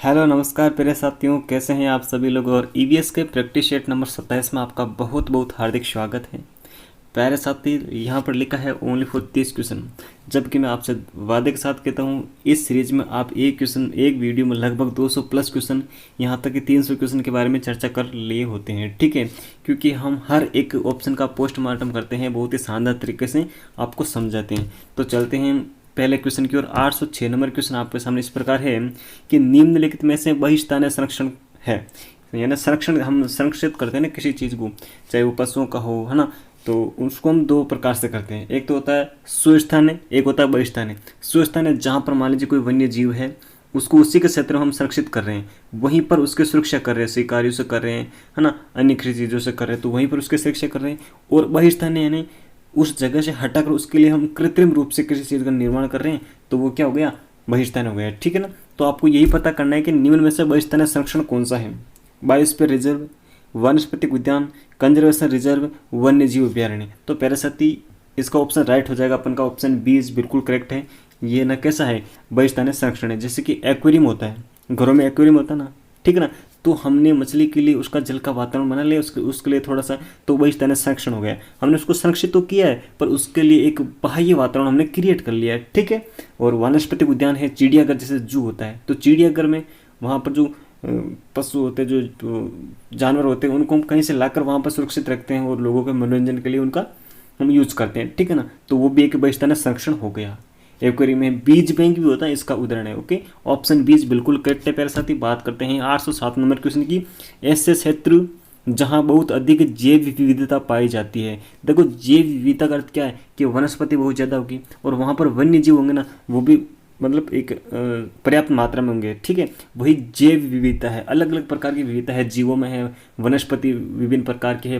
Hello नमस्कार प्यारे साथियों, कैसे हैं आप सभी लोग। और ईवीएस के प्रैक्टिस सेट नंबर 27 में आपका बहुत बहुत हार्दिक स्वागत है। प्यारे साथी, यहाँ पर लिखा है ओनली फॉर 30 क्वेश्चन, जबकि मैं आपसे वादे के साथ कहता हूँ इस सीरीज में आप एक क्वेश्चन एक वीडियो में लगभग 200 प्लस क्वेश्चन, यहाँ तक कि 300 क्वेश्चन के बारे में चर्चा कर लिए होते हैं। ठीक है, क्योंकि हम हर एक ऑप्शन का पोस्टमार्टम करते हैं, बहुत ही शानदार तरीके से आपको समझाते हैं। तो चलते हैं पहले क्वेश्चन की ओर। 806 नंबर क्वेश्चन आपके सामने इस प्रकार है कि निम्नलिखित में से बहिष्ठान्य संरक्षण है, यानी संरक्षण हम संरक्षित करते हैं ना किसी चीज़ को, चाहे वो पशुओं का हो, है ना, तो उसको हम दो प्रकार से करते हैं। एक तो होता है सुस्थान्य, एक होता है बहिष्ठान्य। सुस्थान्य जहाँ पर मान लीजिए कोई वन्य जीव है, उसको उसी के क्षेत्र में हम संरक्षित कर रहे हैं, वहीं पर उसकी सुरक्षा कर रहे हैं, शिकारियों से कर रहे हैं, है ना, अन्य किसी चीज़ों से कर रहे हैं, तो वहीं पर उसकी सुरक्षा कर रहे हैं। और बहिष्ठान्य यानी उस जगह से हटाकर उसके लिए हम कृत्रिम रूप से किसी चीज़ का निर्माण कर रहे हैं, तो वो क्या हो गया, बहिष्ठान्य हो गया। ठीक है ना। तो आपको यही पता करना है कि निम्न में से बहिष्ठान्य संरक्षण कौन सा है। बायोस्फीयर रिजर्व, वनस्पतिक उद्यान, कंजर्वेशन रिजर्व, वन्य जीव अभ्यारण्य। तो प्यारे साथी, इसका ऑप्शन राइट हो जाएगा अपन का, ऑप्शन बी इज बिल्कुल करेक्ट है। ये ना कैसा है, बहिष्ठान्य संरक्षण है। जैसे कि एक्वेरियम होता है, घरों में एक्वेरियम होता है ना, ठीक है ना, तो हमने मछली के लिए उसका जल का वातावरण बना लिया, उसके लिए थोड़ा सा, तो बहिष्ठान्य संरक्षण हो गया। हमने उसको संरक्षित तो किया है, पर उसके लिए एक बाह्य वातावरण हमने क्रिएट कर लिया है। ठीक है। और वनस्पतिक उद्यान है, चिड़ियाघर जैसे जू होता है, तो चिड़ियाघर में वहाँ पर जो पशु होते हैं, जो जानवर होते हैं, उनको हम कहीं से लाकर वहाँ पर सुरक्षित रखते हैं और लोगों के मनोरंजन के लिए उनका हम यूज करते हैं। ठीक है ना, तो वो भी एक बहिष्ठान्य संरक्षण हो गया। एक्वेरियम में बीज बैंक भी होता है, इसका उदाहरण है। ओके, ऑप्शन बीज बिल्कुल करेक्ट है। प्यारे साथी, बात करते हैं 807 नंबर क्वेश्चन की। ऐसे क्षेत्र जहाँ बहुत अधिक जैव विविधता पाई जाती है। देखो, जैव विविधता का अर्थ क्या है कि वनस्पति बहुत ज़्यादा होगी और वहाँ पर वन्य जीव होंगे ना, वो भी मतलब एक पर्याप्त मात्रा में होंगे। ठीक है, वही जैव विविधता है, अलग अलग प्रकार की विविधता है, जीवों में है, वनस्पति विभिन्न प्रकार के है,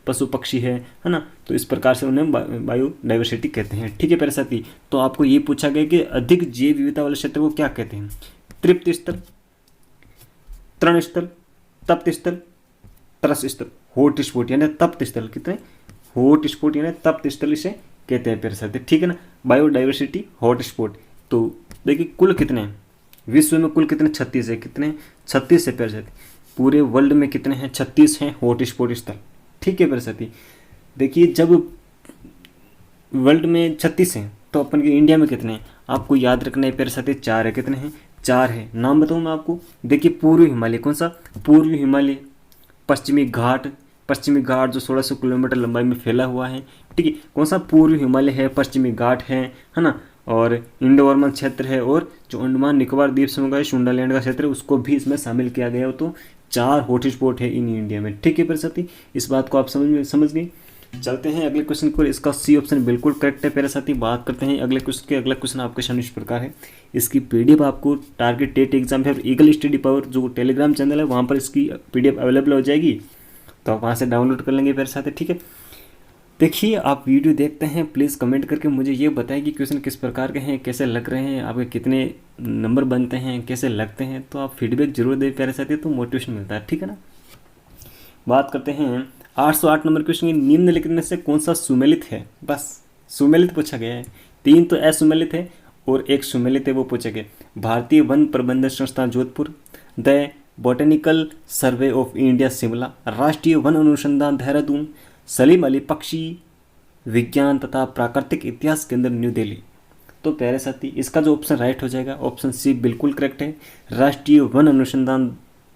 पशु पक्षी है ना, तो इस प्रकार से उन्हें बायोडाइवर्सिटी कहते हैं। ठीक है प्यारे साथी, तो आपको ये पूछा गया कि अधिक जैव विविधता वाले क्षेत्र को क्या कहते हैं। तृप्त स्थल, तृण स्थल, तप्त स्थल, तरस स्थल, हॉट स्पॉट यानी तप्त स्थल। कितने, हॉट स्पॉट यानी तप्त स्थल इसे कहते हैं प्यारे साथी। ठीक है ना, बायोडाइवर्सिटी हॉट स्पॉट। तो देखिए कुल कितने हैं विश्व में, कुल कितने, 36 है। कितने, 36 है प्यारे साथी। पूरे वर्ल्ड में कितने हैं, 36 हैं हॉट स्पॉट स्थल। ठीक है प्यारे साथी। देखिए, जब वर्ल्ड में 36 हैं तो अपन के इंडिया में कितने हैं, आपको याद रखना है प्यारे साथी, 4 है। कितने हैं, 4 है। नाम बताऊँ मैं आपको। देखिए, पूर्वी हिमालय, कौन सा, पूर्वी हिमालय, पश्चिमी घाट, पश्चिमी घाट जो 1600 किलोमीटर लंबाई में फैला हुआ है। ठीक है, कौन सा, पूर्वी हिमालय है, पश्चिमी घाट है ना, और इंडो बर्मन क्षेत्र है, और जो अंडमान निकोबार द्वीप समूह है, सुंडरलैंड का क्षेत्र है, उसको भी इसमें शामिल किया गया हो। तो 4 हॉट स्पॉट है इन इंडिया में। ठीक है साथी, इस बात को आप समझ गए। चलते हैं अगले क्वेश्चन को। इसका सी ऑप्शन बिल्कुल करेक्ट है प्यारे साथी। बात करते हैं अगले क्वेश्चन के। अगला क्वेश्चन आपके सामने इस प्रकार है। इसकी पीडीएफ आपको टारगेट टेट एग्जाम है, ईगल स्टडी पावर जो टेलीग्राम चैनल है, वहाँ पर इसकी पीडीएफ अवेलेबल हो जाएगी, तो आप वहाँ से डाउनलोड कर लेंगे प्यारे साथी। ठीक है, देखिए, आप वीडियो देखते हैं, प्लीज़ कमेंट करके मुझे ये बताएं कि क्वेश्चन किस प्रकार के हैं, कैसे लग रहे हैं, आपके कितने नंबर बनते हैं, कैसे लगते हैं। तो आप फीडबैक जरूर दें प्यारे साथी, तो मोटिवेशन मिलता है। ठीक है ना। बात करते हैं 808 नंबर क्वेश्चन की। निम्नलिखित में से कौन सा सुमेलित है। बस सुमेलित पूछा गया है, 3 तो असुमेलित है और 1 सुमेलित है, वो पूछा गया। भारतीय वन प्रबंधन संस्थान Jodhpur, the botanical survey of India Shimla, राष्ट्रीय वन अनुसंधान देहरादून, सलीम अली पक्षी विज्ञान तथा प्राकृतिक इतिहास केंद्र न्यू दिल्ली। तो प्यारे साथी, इसका जो ऑप्शन राइट हो जाएगा, ऑप्शन सी बिल्कुल करेक्ट है। राष्ट्रीय वन अनुसंधान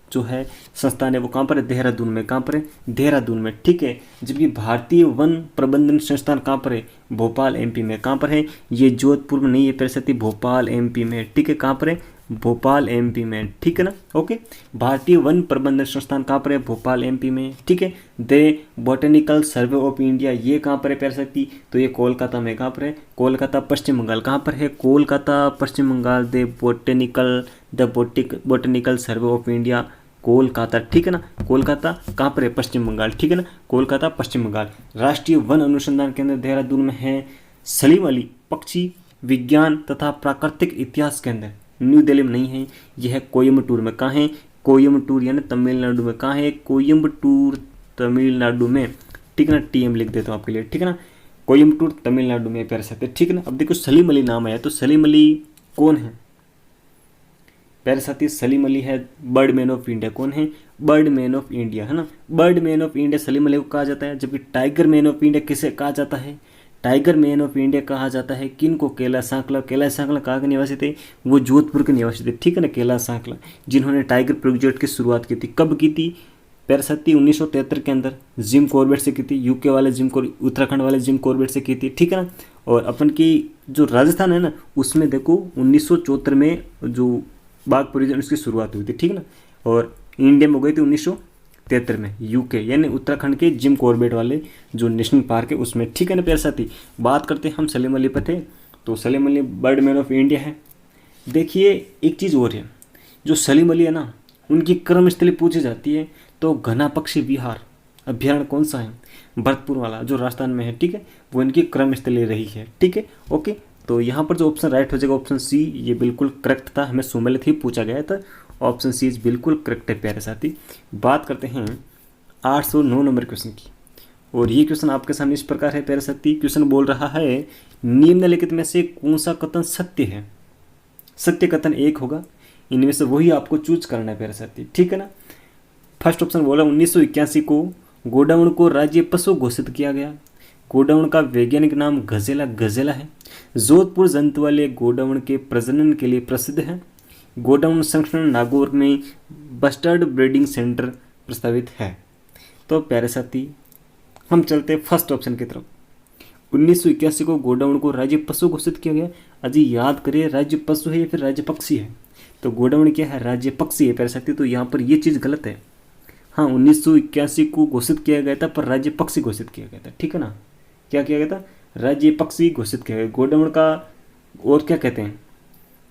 जो है संस्थान है, वो कहाँ पर है, देहरादून में। कहाँ पर है, देहरादून में। ठीक है, जबकि भारतीय वन प्रबंधन संस्थान कहाँ पर है, भोपाल एमपी में। कहाँ पर है, ये जोधपुर में नहीं है प्यारे साथी, भोपाल एमपी में। ठीक है, कहाँ पर है, भोपाल एमपी में। ठीक है ना। ओके, भारतीय वन प्रबंधन संस्थान कहाँ पर है, भोपाल एमपी में। ठीक है, the botanical survey of India, ये कहाँ पर है प्यारे साथी, तो ये कोलकाता में। कहाँ पर है, कोलकाता पश्चिम बंगाल। कहाँ पर है, Kolkata Paschim Bengal. The botanical survey of India, Kolkata. ठीक है ना, कोलकाता कहाँ पर है, पश्चिम बंगाल। ठीक है ना, कोलकाता पश्चिम बंगाल। राष्ट्रीय वन अनुसंधान केंद्र देहरादून में है। सलीम अली पक्षी विज्ञान तथा प्राकृतिक इतिहास केंद्र न्यू दिल्ली में नहीं है, यह है कोयम्बटूर में। कहाँ है, कोयम्बटूर यानी तमिलनाडु में। कहाँ है, कोयम्बटूर तमिलनाडु में। ठीक है ना, टीएम लिख देता हूँ आपके लिए। ठीक है ना, कोयम्बटूर तमिलनाडु में प्यारे साथी। ठीक है ना। अब देखो, सलीम अली नाम आया, तो सलीम अली कौन है, प्यारे साथी सलीम अली है बर्ड मैन ऑफ इंडिया। कौन है? बर्ड मैन ऑफ इंडिया, है ना। Bird man of India Salim Ali को कहा जाता है। जबकि टाइगर मैन ऑफ इंडिया किसे कहा जाता है? टाइगर मैन ऑफ इंडिया कहा जाता है किन को? कैलाश सांकला। कैलाश सांकला कहाँ के निवासी थे? वो जोधपुर के निवासी थे, ठीक है ना। कैलाश सांकला जिन्होंने टाइगर प्रोजेक्ट की शुरुआत की थी। कब की थी प्यारे साथी? 1973 के अंदर जिम कॉर्बेट से की थी। यूके वाले उत्तराखंड वाले जिम कॉर्बेट से की थी, ठीक है ना। और अपन की जो राजस्थान है ना, उसमें देखो 1974 में जो बाघ परियोजना उसकी शुरुआत हुई थी, ठीक है ना। और इंडिया में हो गई थी 1973 में, यूके यानी उत्तराखंड के जिम कॉर्बेट वाले जो नेशनल पार्क है उसमें, ठीक है ना प्यारे साथी। बात करते हैं हम सलीम अली पर थे, तो Salim Ali bird man of India है। देखिए एक चीज़ और है, जो सलीम अली है ना, उनकी कर्मस्थली पूछी जाती है तो घना पक्षी विहार अभ्यारण्य कौन सा है? भरतपुर वाला जो राजस्थान में है, ठीक है, वो इनकी कर्मस्थली रही है, ठीक है। ओके, तो यहाँ पर जो ऑप्शन राइट हो जाएगा ऑप्शन सी, ये बिल्कुल करेक्ट था। हमें सुमेलित ही पूछा गया था, ऑप्शन सी इज बिल्कुल करेक्ट है प्यारे साथी। बात करते हैं 809 नंबर क्वेश्चन की, और ये क्वेश्चन आपके सामने इस प्रकार है प्यारे साथी। क्वेश्चन बोल रहा है निम्नलिखित में से कौन सा कथन सत्य है? सत्य कथन एक होगा, इनमें से वही आपको चूज करना है प्यारे साथी, ठीक है ना। फर्स्ट ऑप्शन बोला 1981 को गोडाउन को राज्य पशु घोषित किया गया। गोडाउन का वैज्ञानिक नाम गजेला है। जोधपुर जंतु वाले गोडाउन के प्रजनन के लिए प्रसिद्ध है। गोडाउन संरक्षण नागौर में बस्टर्ड ब्रीडिंग सेंटर प्रस्तावित है। तो प्यारे साथी हम चलते हैं फर्स्ट ऑप्शन की तरफ। 1981 को गोडाउन को राज्य पशु घोषित किया गया। अजी याद करिए, राज्य पशु है या फिर राज्य पक्षी है? तो गोडाउन क्या है? राज्य पक्षी है प्यारे साथी। तो यहाँ पर ये चीज़ गलत है। हाँ, 1981 को घोषित किया गया था, पर राज्य पक्षी घोषित किया गया था, ठीक है ना। क्या किया गया था? राज्य पक्षी घोषित किया गया। गोडाउन का और क्या कहते हैं?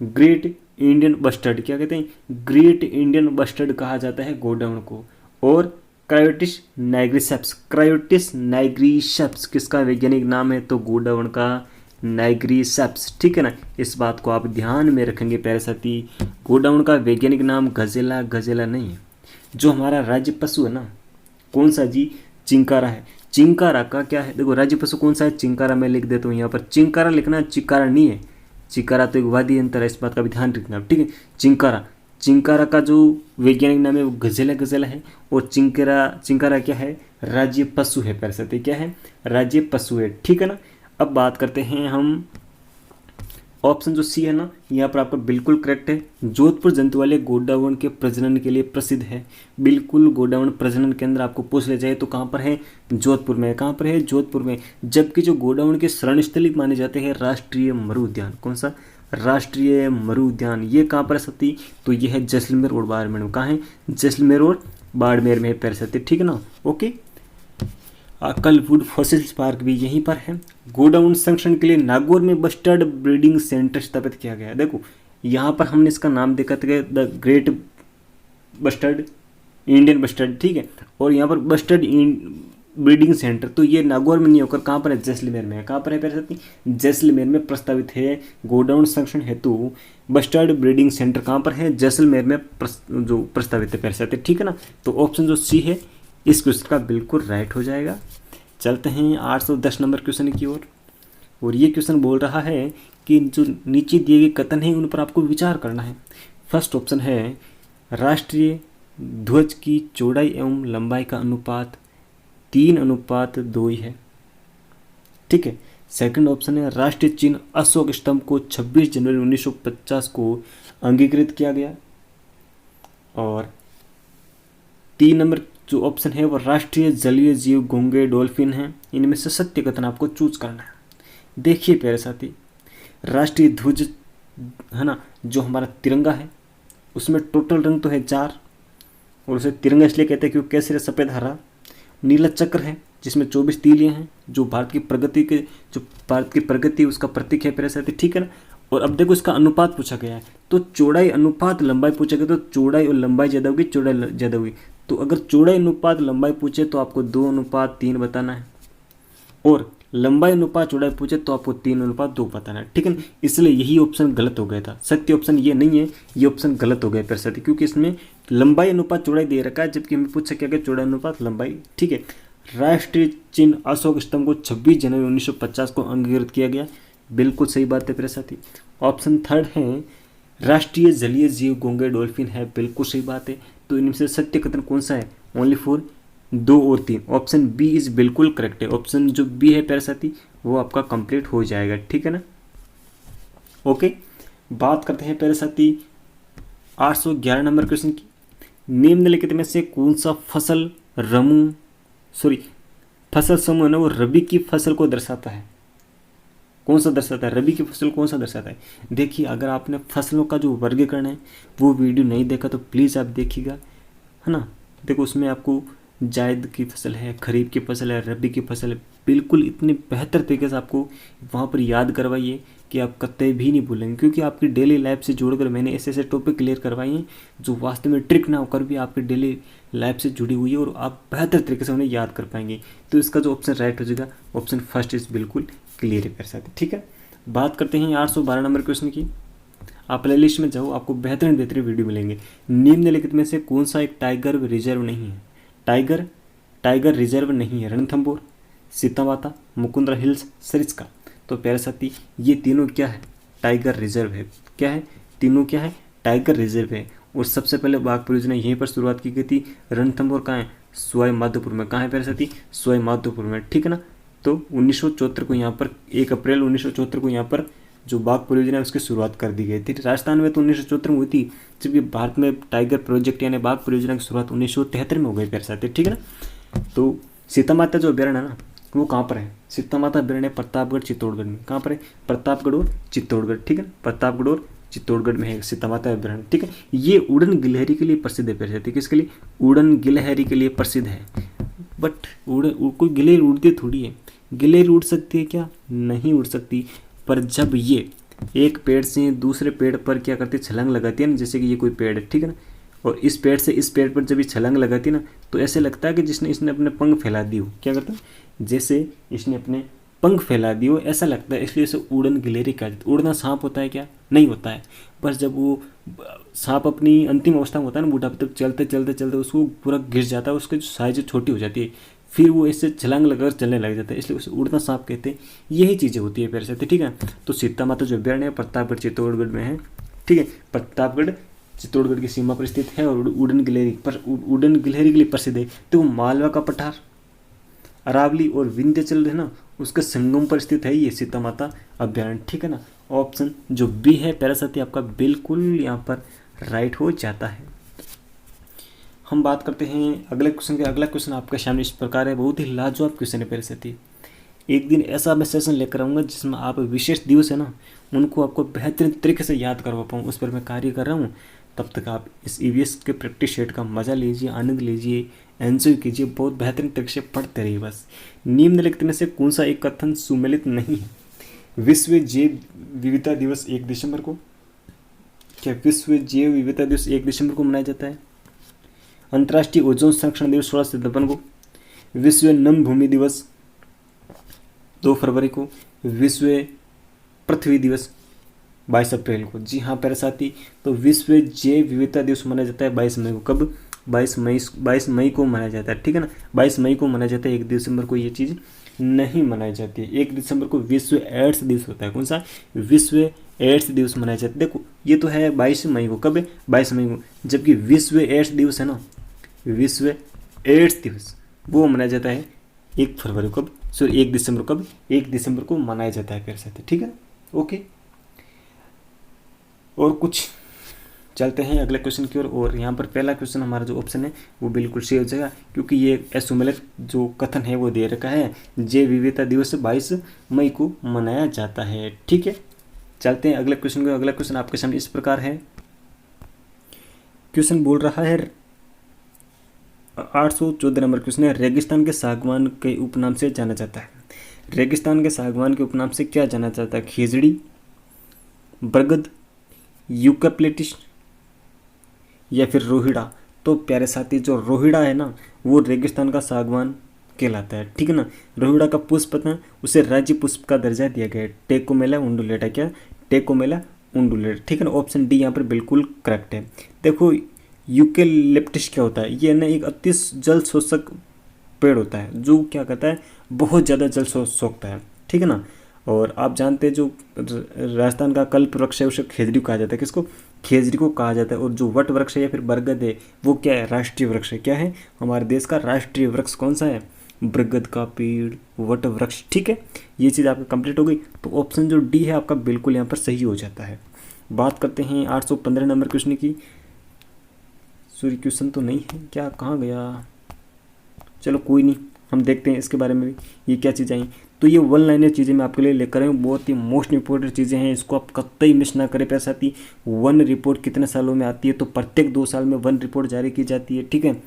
ग्रेट इंडियन बस्टर्ड, क्या कहते हैं? ग्रेट इंडियन बस्टर्ड कहा जाता है गोडाउन को। और क्रायोटिस नाइग्रिसेप्स किसका वैज्ञानिक नाम है? तो गोडाउन का नाइग्रिसेप्स, ठीक है ना। इस बात को आप ध्यान में रखेंगे प्यारे साथी। गोडाउन का वैज्ञानिक नाम गजेला नहीं है। जो हमारा राज्य पशु है ना, कौन सा जी? चिंकारा है। चिंकारा का क्या है? देखो राज्य पशु कौन सा है? चिंकारा। मैं लिख देता हूँ यहाँ पर, चिंकारा लिखना, चिकारा नहीं है। चिकारा तो एक वादी यंत्र है, इस बात का भी ध्यान रखना, ठीक है। चिंकारा का जो वैज्ञानिक नाम है वो गजेला है। और चिंकारा क्या है? राज्य पशु है प्यारे साथी। क्या है? राज्य पशु है, ठीक है ना। अब बात करते हैं हम ऑप्शन जो सी है ना, यहाँ पर आपका बिल्कुल करेक्ट है। जोधपुर जंतु वाले गोडाउन के प्रजनन के लिए प्रसिद्ध है। बिल्कुल, गोडाउन प्रजनन केंद्र आपको पूछ ले जाए तो कहाँ पर है? जोधपुर में। कहाँ पर है? जोधपुर में। जबकि जो गोडाउन के शरणस्थली माने जाते हैं राष्ट्रीय मरु उद्यान, कौन सा? राष्ट्रीय मरु उद्यान। ये कहाँ पर है सती? तो ये है जैसलमेर और बाड़मेर में। कहाँ है? जैसलमेर और बाड़मेर में है प्यारे साथी, ठीक है ना। ओके, अकलवुड फॉसिल्स पार्क भी यहीं पर है। गोडाउन संरक्षण के लिए नागौर में बस्टर्ड ब्रीडिंग सेंटर स्थापित किया गया है। देखो यहाँ पर हमने इसका नाम देखा था, the great bustard, Indian bustard, ठीक है। और यहाँ पर बस्टर्ड ब्रीडिंग सेंटर, तो ये नागौर में नहीं होकर कहाँ पर है? जैसलमेर में है। कहाँ पर है प्यारे साथी? जैसलमेर में प्रस्तावित है। गोडाउन संरक्षण हेतु बस्टर्ड ब्रीडिंग सेंटर कहाँ पर है? जैसलमेर में जो प्रस्तावित है प्यारे साथी, ठीक है ना। तो ऑप्शन जो सी है इस क्वेश्चन का बिल्कुल राइट हो जाएगा। चलते हैं 810 नंबर क्वेश्चन की ओर, और ये क्वेश्चन बोल रहा है कि जो नीचे दिए गए कथन हैं उन पर आपको विचार करना है। फर्स्ट ऑप्शन है राष्ट्रीय ध्वज की चौड़ाई एवं लंबाई का अनुपात 3:2 ही है, ठीक है। सेकंड ऑप्शन है राष्ट्रीय चिन्ह अशोक स्तंभ को 26 जनवरी 1950 को अंगीकृत किया गया। और 3 नंबर जो ऑप्शन है वो राष्ट्रीय जलीय जीव घोंगे डॉल्फिन हैं। इनमें से सत्य कथन आपको चूज करना है। देखिए प्यारे साथी, राष्ट्रीय ध्वज है ना, जो हमारा तिरंगा है उसमें टोटल रंग तो है 4, और उसे तिरंगा इसलिए कहते हैं क्योंकि केसरी सफ़ेद हरा। नीला चक्र है जिसमें 24 तीलियाँ हैं, जो भारत की प्रगति उसका प्रतीक है प्यारे साथी, ठीक है ना। और अब देखो इसका अनुपात पूछा गया है, तो चौड़ाई अनुपात लंबाई पूछा गया, तो चौड़ाई और लंबाई ज़्यादा होगी, चौड़ाई ज़्यादा होगी। तो अगर चौड़ाई अनुपात लंबाई पूछे तो आपको 2:3 बताना है, और लंबाई अनुपात चौड़ाई पूछे तो आपको 3:2 बताना है, ठीक है ना। इसलिए यही ऑप्शन गलत हो गया था। सत्य ऑप्शन ये नहीं है, ये ऑप्शन गलत हो गया प्यारे साथी, क्योंकि इसमें लंबाई अनुपात चौड़ाई दे रखा है, जबकि हमें पूछा क्या चौड़ाई अनुपात लंबाई, ठीक है। राष्ट्रीय चिन्ह अशोक स्तंभ को 26 जनवरी 1950 को अंगीकृत किया गया, बिल्कुल सही बात है प्यारे साथी। ऑप्शन थर्ड है राष्ट्रीय जलीय जीव घोंघे डॉल्फिन है, बिल्कुल सही बात है। तो इनमें से सत्य कथन कौन सा है? ओनली फॉर 2 और 3। ऑप्शन बी इज बिल्कुल करेक्ट है। ऑप्शन जो बी है प्यारे साथी वो आपका कंप्लीट हो जाएगा, ठीक है ना। ओके, बात करते हैं प्यारे साथी 811 नंबर क्वेश्चन की। निम्नलिखित में से कौन सा फसल फसल समूह है ना वो रबी की फसल को दर्शाता है? कौन सा दर्शाता है? रबी की फसल कौन सा दर्शाता है? देखिए, अगर आपने फसलों का जो वर्गीकरण है वो वीडियो नहीं देखा तो प्लीज़ आप देखिएगा, है ना। देखो, उसमें आपको जायद की फसल है, खरीफ की फसल है, रबी की फसल है, बिल्कुल इतने बेहतर तरीके से आपको वहाँ पर याद करवाइए कि आप कतई भी नहीं भूलेंगे, क्योंकि आपकी डेली लाइफ से जोड़कर मैंने ऐसे ऐसे टॉपिक क्लियर करवाए हैं जो वास्तव में ट्रिक ना होकर भी आपकी डेली लाइफ से जुड़ी हुई है और आप बेहतर तरीके से उन्हें याद कर पाएंगे। तो इसका जो ऑप्शन राइट हो जाएगा, ऑप्शन फर्स्ट इज बिल्कुल क्लियर है मेरे साथ, ठीक है। बात करते हैं 812 नंबर क्वेश्चन की। आप प्ले लिस्ट में जाओ, आपको बेहतरीन वीडियो मिलेंगे। निम्नलिखित में से कौन सा एक टाइगर रिजर्व नहीं है? टाइगर रिजर्व नहीं है। रणथंबोर, सीतामाता, मुकुंदरा हिल्स, सरिस्का। तो प्यारे साथी ये तीनों क्या है? टाइगर रिजर्व है। क्या है? तीनों क्या है? टाइगर रिजर्व है। और सबसे पहले बाघ परियोजना यहीं पर शुरुआत की गई थी। रणथंबोर कहाँ है? सवाई माधोपुर में। कहाँ है प्यारे साथी? सवाई माधोपुर में, ठीक है ना। तो 1974 को यहाँ पर 1 अप्रैल 1974 को यहाँ पर जो बाघ परियोजना है उसकी शुरुआत कर दी गई थी। राजस्थान में तो 1974 में हुई थी, जबकि भारत में टाइगर प्रोजेक्ट यानी बाघ परियोजना की शुरुआत 1973 में हो गई प्यारे साथी, ठीक है ना। तो सीता माता जो अभ्यारण्य है ना वो कहाँ पर है? सीता माता अभ्यारण्य प्रतापगढ़ चित्तौड़गढ़ में। कहाँ पर है? प्रतापगढ़ और चित्तौड़गढ़, ठीक है। प्रतापगढ़ और चित्तौड़गढ़ में है सीता माता अभ्यारण्य, ठीक है। ये उड़न गिलहरी के लिए प्रसिद्ध है प्यारे साथी। किसके लिए? उड़न गिलहरी के लिए प्रसिद्ध है। बट कोई गिलहरी उड़ती थोड़ी है। गिलहरी उड़ सकती है क्या? नहीं उड़ सकती। पर जब ये एक पेड़ से दूसरे पेड़ पर क्या करती है? छलांग लगाती है ना, जैसे कि ये कोई पेड़ है, ठीक है ना, और इस पेड़ से इस पेड़ पर जब ये छलांग लगाती है ना तो ऐसे लगता है कि इसने अपने पंख फैला दी हो। क्या करता है? जैसे इसने अपने पंख फैला दी हो ऐसा लगता है, इसलिए इसे उड़न गिलहरी कहा जाता है। उड़ना सांप होता है क्या? नहीं होता है। बस जब वो सांप अपनी अंतिम अवस्था में होता है ना, बूढ़ापे तक चलते चलते चलते उसको पूरा गिर जाता है, उसकी जो साइज छोटी हो जाती है, फिर वो इससे छलांग लगाकर चलने लग जाता है, इसलिए उसे उड़ना सांप कहते हैं। यही चीज़ें होती है प्यारे साथी, ठीक है। तो सीता माता जो अभ्यारण्य है प्रतापगढ़ चित्तौड़गढ़ में है, ठीक है। प्रतापगढ़ चित्तौड़गढ़ की सीमा पर स्थित है और उड़न गिलहरी के लिए प्रसिद्ध है। तो मालवा का पठार, अरावली और विंध्याचल है ना उसके संगम पर स्थित है ये सीता माता अभ्यारण्य, ठीक है ना। ऑप्शन जो बी है प्यारे साथी आपका बिल्कुल यहाँ पर राइट हो जाता है। हम बात करते हैं अगले क्वेश्चन के। अगला क्वेश्चन आपके सामने इस प्रकार है, बहुत ही लाजवाब क्वेश्चन है प्यारे साथी। एक दिन ऐसा मैं सेशन लेकर आऊँगा जिसमें आप विशेष दिवस है ना उनको आपको बेहतरीन तरीके से याद करवा पाऊँ, उस पर मैं कार्य कर रहा हूँ। तब तक आप इस ईवीएस के प्रैक्टिस सेट का मज़ा लीजिए, आनंद लीजिए, एंजॉय कीजिए, बहुत बेहतरीन तरीके से पढ़ते रहिए बस। निम्नलिखित में से कौन सा एक कथन सुमेलित नहीं है? विश्व जैव विविधता दिवस 1 दिसंबर को। क्या विश्व जैव विविधता दिवस 1 दिसंबर को मनाया जाता है? अंतर्राष्ट्रीय ओजोन संरक्षण दिवस 16 सितंबर को। विश्व नम भूमि दिवस 2 फरवरी को। विश्व पृथ्वी दिवस 22 अप्रैल को। जी हाँ प्यारे साथी, तो विश्व जैव विविधता दिवस मनाया जाता है 22 मई को। कब? 22 मई को मनाया जाता है, ठीक है ना। 22 मई को मनाया जाता है, 1 दिसंबर को ये चीज़ नहीं मनाई जाती है। 1 दिसंबर को विश्व एड्स दिवस होता है। कौन सा? विश्व एड्स दिवस मनाया जाता है। देखो ये तो है 22 मई को। कब है? 22 मई को। जबकि विश्व एड्स दिवस है ना, विश्व एड्स दिवस वो मनाया जाता है 1 फरवरी को। कब? सॉरी 1 दिसंबर। कब? 1 दिसंबर को मनाया जाता है प्यारे साथी, ठीक है। ओके, और कुछ चलते हैं अगले क्वेश्चन की ओर। और यहाँ पर पहला क्वेश्चन हमारा जो ऑप्शन है वो बिल्कुल सही हो जाएगा, क्योंकि ये असुमेलित जो कथन है वो दे रखा है, जैव विविधता दिवस 22 मई को मनाया जाता है, ठीक है। चलते हैं अगले क्वेश्चन को। अगला क्वेश्चन आपके सामने इस प्रकार है। क्वेश्चन बोल रहा है 814 नंबर क्वेश्चन है, रेगिस्तान के सागवान के उपनाम से जाना जाता है। रेगिस्तान के सागवान के उपनाम से क्या जाना जाता है? खेजड़ी, बरगद, यूकैलिप्टस या फिर रोहिड़ा। तो प्यारे साथी जो रोहिड़ा है ना वो रेगिस्तान का सागवान कहलाता है, ठीक है ना। रोहिड़ा का पुष्प है उसे राज्य पुष्प का दर्जा दिया गया है, टेकोमेला उंडुलेटा। क्या? टेकोमेला उंडुलेटा, ठीक है ना। ऑप्शन डी यहाँ पर बिल्कुल करेक्ट है। देखो यूकैलिप्टस क्या होता है? ये ना एक अति जल शोषक पेड़ होता है जो क्या कहता है बहुत ज़्यादा जल सोखता है, ठीक है ना। और आप जानते हैं जो राजस्थान का कल्प वृक्ष है उसे खेजड़ी कहा जाता है। किसको? खेजड़ी को कहा जाता है। और जो वट वृक्ष है या फिर बरगद है वो क्या है? राष्ट्रीय वृक्ष है। क्या है? हमारे देश का राष्ट्रीय वृक्ष कौन सा है? बरगद का पेड़, वट वृक्ष। ठीक है, ये चीज़ आपकी कंप्लीट हो गई। तो ऑप्शन जो डी है आपका बिल्कुल यहाँ पर सही हो जाता है। बात करते हैं 815 नंबर क्वेश्चन की। सॉरी, क्वेश्चन तो नहीं है क्या, कहाँ गया? चलो कोई नहीं, हम देखते हैं इसके बारे में भी, ये क्या चीज़ें आई। तो ये वन लाइनर चीज़ें मैं आपके लिए लेकर आया हूँ, बहुत ही मोस्ट इंपॉर्टेंट चीज़ें हैं, इसको आप कतई मिस ना करें। पैसा आती वन रिपोर्ट कितने सालों में आती है? तो प्रत्येक 2 साल में वन रिपोर्ट जारी की जाती है। ठीक है।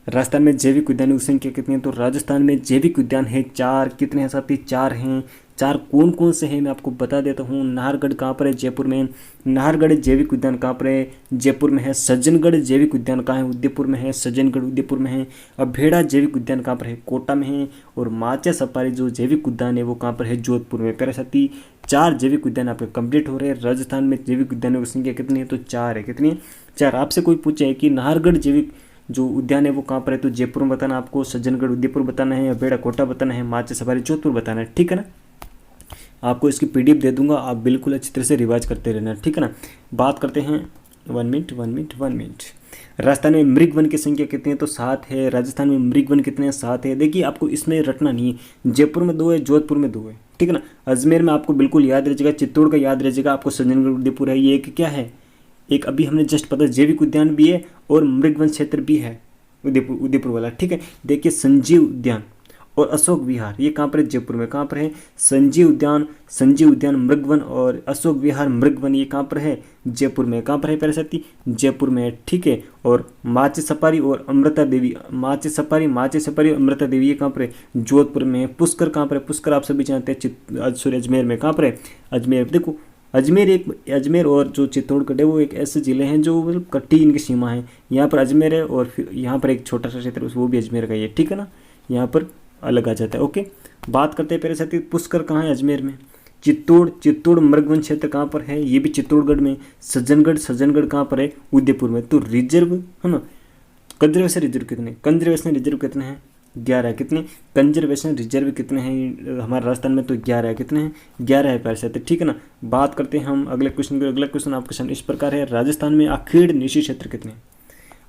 राजस्थान में जैविक उद्यानों की संख्या कितनी है? तो राजस्थान में जैविक उद्यान है 4। कितने हैं साथी? 4 हैं। 4 कौन कौन से हैं मैं आपको बता देता हूँ। नाहरगढ़ कहाँ पर है? जयपुर में। नाहरगढ़ जैविक उद्यान कहाँ पर है? जयपुर में है। सज्जनगढ़ जैविक उद्यान कहाँ है? उदयपुर में है। सज्जनगढ़ उदयपुर में है। अभेड़ा जैविक उद्यान कहाँ पर है? कोटा में है। और माचा सफारी जो जैविक उद्यान है वो कहाँ पर है? जोधपुर में। प्यारे साथी 4 जैविक उद्यान आपके कंप्लीट हो रहे हैं। राजस्थान में जैविक उद्यानों की संख्या कितनी है? तो 4 है। कितनी है? 4। आपसे कोई पूछे कि नाहरगढ़ जैविक जो उद्यान है वो कहाँ पर है? तो जयपुर में बताना आपको, सज्जनगढ़ उदयपुर बताना है, अभेड़ा कोटा बताना है, माचा सफारी जोधपुर बताना है। ठीक है ना। आपको इसकी पीडीएफ दे दूंगा, आप बिल्कुल अच्छी तरह से रिवाइज करते रहना। ठीक है ना। बात करते हैं 1 मिनट। राजस्थान में मृगवन की संख्या कितनी है? तो 7 है। राजस्थान में मृगवन कितने हैं? 7 है। देखिए आपको इसमें रटना नहीं है, जयपुर में 2 है, जोधपुर में 2 है। ठीक है ना। अजमेर में आपको बिल्कुल याद रह जाएगा, चित्तौड़ का याद रह जाएगा आपको, सज्जनगढ़ उदयपुर है। ये एक क्या है? एक अभी हमने जस्ट पता जैविक उद्यान भी है और मृगवन क्षेत्र भी है, उदयपुर वाला। ठीक है। देखिए संजीव उद्यान और अशोक विहार ये कहाँ पर है? जयपुर में। कहाँ पर है? संजीव उद्यान मृगवन और अशोक विहार मृगवन ये कहाँ पर है? जयपुर में। कहाँ पर है प्यारे साथी? जयपुर में। ठीक है। और माचे सफारी और अमृता देवी, माचे सफारी और अमृता देवी ये कहाँ पर है? जोधपुर में। पुष्कर कहाँ पर है? पुष्कर आप सभी जानते हैं सॉरी अजमेर में। कहाँ पर है? अजमेर। देखो अजमेर और जो चित्तौड़गढ़ है वो एक ऐसे ज़िले हैं जो मतलब कट्टी इनकी सीमा है। यहाँ पर अजमेर है और फिर यहाँ पर एक छोटा सा क्षेत्र वो भी अजमेर का ही है। ठीक है ना। यहाँ पर अलग आ जाता है। ओके। बात करते हैं पहले साथी पुष्कर कहाँ है? अजमेर में। चित्तौड़ मृगवन क्षेत्र कहाँ पर है? ये भी चित्तौड़गढ़ में। सज्जनगढ़ कहाँ पर है? उदयपुर में। तो रिजर्व है ना, कंजर्वेशन रिजर्व कितने हैं? 11 है। कितने? कंजर्वेशन रिजर्व कितने हैं हमारे राजस्थान में? तो 11 है। कितने हैं? 11 है पैसे। ठीक है ना। बात करते हैं हम अगले क्वेश्चन की। अगला क्वेश्चन आपके सामने इस प्रकार है, राजस्थान में आखेड़ निशी क्षेत्र कितने हैं?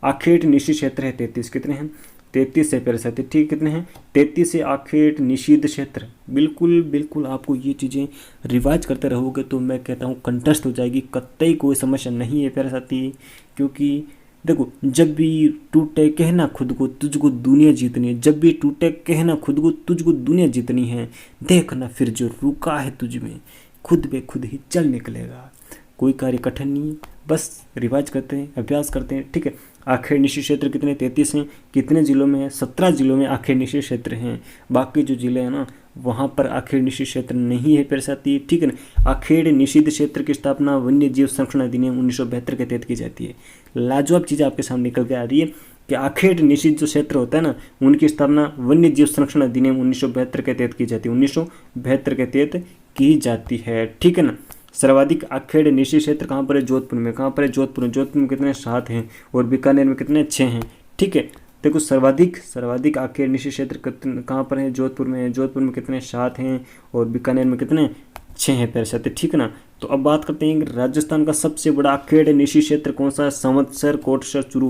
आखेड़ निशी क्षेत्र है 33। कितने हैं? 33 है प्यारे साथी। ठीक, कितने हैं? 33 है आखेड़ निषिद्ध क्षेत्र। बिल्कुल आपको ये चीज़ें रिवाइज करते रहोगे तो मैं कहता हूँ कंठस्थ हो जाएगी, कतई कोई समस्या नहीं है प्यारे साथी। क्योंकि देखो, जब भी टूटे कहना खुद को तुझको दुनिया जीतनी है, जब भी टूटे कहना खुद को तुझको दुनिया जीतनी है, देखना फिर जो रुका है तुझ में खुद बे खुद ही चल निकलेगा। कोई कार्य कठिन नहीं है, बस रिवाइज करते हैं, अभ्यास करते हैं। ठीक है। आखेड़ निशी क्षेत्र कितने? 33 हैं। कितने जिलों में है? 17 जिलों में आखेड़ निशी क्षेत्र हैं। बाकी जो जिले हैं ना वहाँ पर आखेड़ निशी क्षेत्र नहीं है प्यारे साथी। ठीक है ना। आखेड़ निषिद्ध क्षेत्र की स्थापना वन्य जीव संरक्षण अधिनियम 1972 के तहत की जाती है। लाजवाब चीज़ आपके सामने निकल के आ रही है कि आखेड़ निषिद्ध जो क्षेत्र होता है ना उनकी स्थापना वन्य जीव संरक्षण अधिनियम 1972 के तहत की जाती है। 1972 के तहत की जाती है। ठीक है ना। सर्वाधिक आखेड़ निशी क्षेत्र कहाँ पर है? जोधपुर में। कहाँ पर है? जोधपुर में कितने? 7 हैं। और बीकानेर में कितने? 6 हैं। ठीक है। देखो सर्वाधिक आखेड़ निशी क्षेत्र कहाँ पर है? जोधपुर में है। जोधपुर में कितने? 7 हैं। और बीकानेर में कितने? 6 हैं पैर साथ। ठीक है ना। तो अब बात करते हैं राजस्थान का सबसे बड़ा आखेड़ निशी क्षेत्र कौन सा है? संवत्सर कोटसर चुरू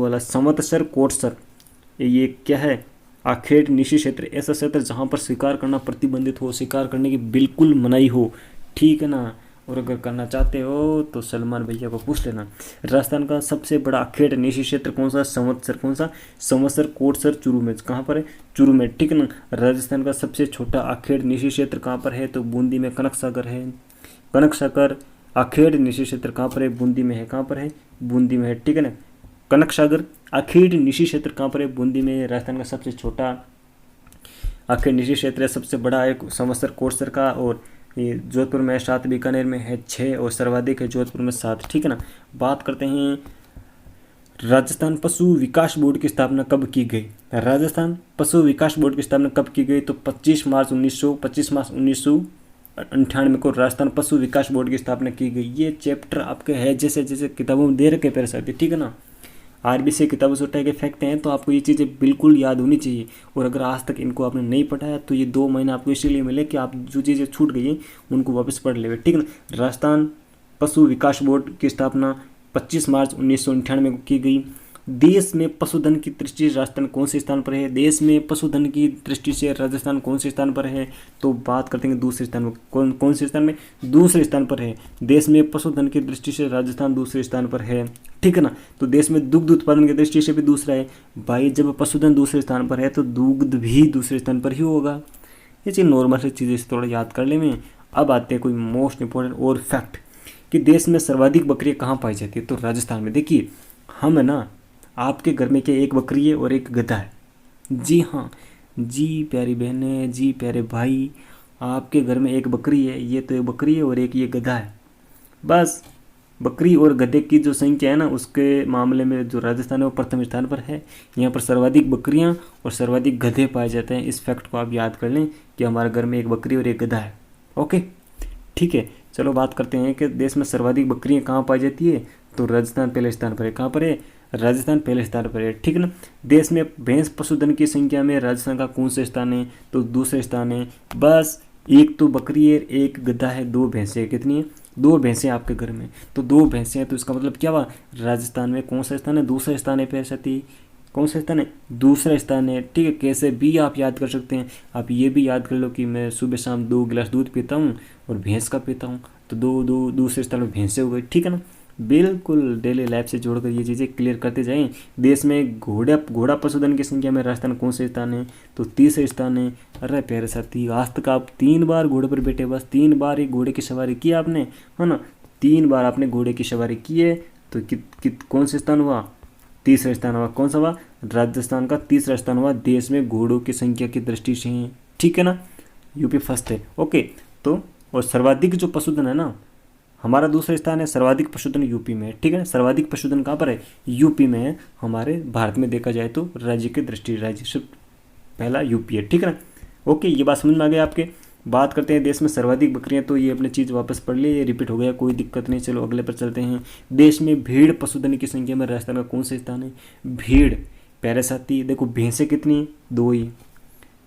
वाला। ये क्या है? आखेड़ निशी क्षेत्र ऐसा क्षेत्र जहाँ पर शिकार करना प्रतिबंधित हो, शिकार करने की बिल्कुल मनाही हो। ठीक है ना। और अगर करना चाहते हो तो सलमान भैया को पूछ लेना। राजस्थान का सबसे बड़ा आखेड़ निशी क्षेत्र कौन सा? संवत्सर कोटसर चुरू में। कहाँ पर है? चुरू में। ठीक है ना। राजस्थान का सबसे छोटा आखेड़ निशी क्षेत्र कहाँ पर है? तो बूंदी में कनक सागर आखेड़ निशी क्षेत्र कहाँ पर है? बूंदी में है। कहाँ पर है? बूंदी में है। ठीक है ना। कनक सागर आखेड़ निशी क्षेत्र कहाँ पर है? बूंदी में। राजस्थान का सबसे छोटा आखेड़ निशी क्षेत्र है, सबसे बड़ा है संवत्सर कोटसर का। और ये जोधपुर में 7, बीकानेर में है 6 और सर्वाधिक है जोधपुर में 7। ठीक है ना। बात करते हैं राजस्थान पशु विकास बोर्ड की स्थापना कब की गई? राजस्थान पशु विकास बोर्ड की स्थापना कब की गई? तो 25 मार्च 1998 को राजस्थान पशु विकास बोर्ड की स्थापना की गई। ये चैप्टर आपके है जैसे जैसे किताबों में दे रखे पैर सकते। ठीक है ना। आरबीसी किताबों से उठाए गए फैक्ट हैं, तो आपको ये चीज़ें बिल्कुल याद होनी चाहिए। और अगर आज तक इनको आपने नहीं पढ़ा है तो ये 2 महीने आपको इसीलिए मिले कि आप जो चीज़ें छूट गई हैं उनको वापस पढ़ लेवे, ठीक है ना। राजस्थान पशु विकास बोर्ड की स्थापना 25 मार्च 1998 को की गई। देश में पशुधन की दृष्टि से राजस्थान कौन से स्थान पर है? देश में पशुधन की दृष्टि से राजस्थान कौन से स्थान पर है? तो बात करते हैं दूसरे स्थान में। कौन से स्थान में? दूसरे स्थान पर है। देश में पशुधन की दृष्टि से राजस्थान दूसरे स्थान पर है, ठीक है ना। तो देश में दुग्ध उत्पादन की दृष्टि से भी दूसरा है। भाई जब पशुधन दूसरे स्थान पर है तो दुग्ध भी दूसरे स्थान पर ही होगा। ये चीज़ नॉर्मल से चीज़ें थोड़ा याद कर ले में। अब आते हैं कोई मोस्ट इंपॉर्टेंट और फैक्ट कि देश में सर्वाधिक बकरियाँ कहाँ पाई जाती है? तो राजस्थान में। देखिए हम है ना, आपके घर में क्या एक बकरी है और एक गधा है? जी हाँ जी प्यारी बहनें, जी प्यारे भाई, आपके घर में एक बकरी है, ये तो एक बकरी है और एक ये गधा है। बस बकरी और गधे की जो संख्या है ना, उसके मामले में जो राजस्थान है वो प्रथम स्थान पर है। यहाँ पर सर्वाधिक बकरियाँ और सर्वाधिक गधे पाए जाते हैं। इस फैक्ट को आप याद कर लें कि हमारे घर में एक बकरी और एक गधा है। ओके ठीक है, चलो बात करते हैं कि देश में सर्वाधिक बकरियाँ कहाँ पाई जाती है? तो राजस्थान पहले स्थान पर है। कहाँ पर है? राजस्थान पहले स्थान पर है, ठीक है ना। देश में भैंस पशुधन की संख्या में राजस्थान का कौन सा स्थान है? तो दूसरे स्थान है। बस एक तो बकरी है, एक गधा है, 2 भैंसें। कितनी है? 2 भैंसें आपके घर में। तो 2 भैंसें हैं तो इसका मतलब क्या हुआ? राजस्थान में कौन सा स्थान है? दूसरा स्थान है। पैसती कौन सा स्थान है? दूसरा स्थान है, ठीक है। कैसे भी आप याद कर सकते हैं। आप ये भी याद कर लो कि मैं सुबह शाम 2 गिलास दूध पीता हूँ और भैंस का पीता हूँ, तो दो दूसरे स्थान में भैंसें हो गई, ठीक है ना। बिल्कुल डेली लाइफ से जोड़कर ये चीज़ें क्लियर करते जाएं। देश में घोड़ा पशुधन की संख्या में राजस्थान कौन से स्थान है? तो तीसरे स्थान है। अरे प्यारे साथी, आज तक आप 3 बार घोड़े पर बैठे, बस 3 बार एक घोड़े की सवारी की आपने, है ना। 3 बार आपने घोड़े की सवारी की है तो कौन से स्थान हुआ? तीसरा स्थान हुआ। कौन सा हुआ? राजस्थान का तीसरा स्थान हुआ देश में घोड़ों की संख्या की दृष्टि से, ठीक है ना। यूपी फर्स्ट है। ओके, तो और सर्वाधिक जो पशुधन है ना, हमारा दूसरा स्थान है। सर्वाधिक पशुधन यूपी में है, ठीक है ना। सर्वाधिक पशुधन कहाँ पर है? यूपी में है। हमारे भारत में देखा जाए तो राज्य की दृष्टि राज्य से पहला यूपी है, ठीक है ना। ओके, ये बात समझ में आ गई आपके। बात करते हैं देश में सर्वाधिक बकरियां, तो ये अपने चीज़ वापस पढ़ ली, ये रिपीट हो गया, कोई दिक्कत नहीं। चलो अगले पर चलते हैं। देश में भेड़ पशुधन की संख्या में राजस्थान का कौन सा स्थान है? भेड़ प्यारे साथी देखो, भैंसें कितनी? 2 ही।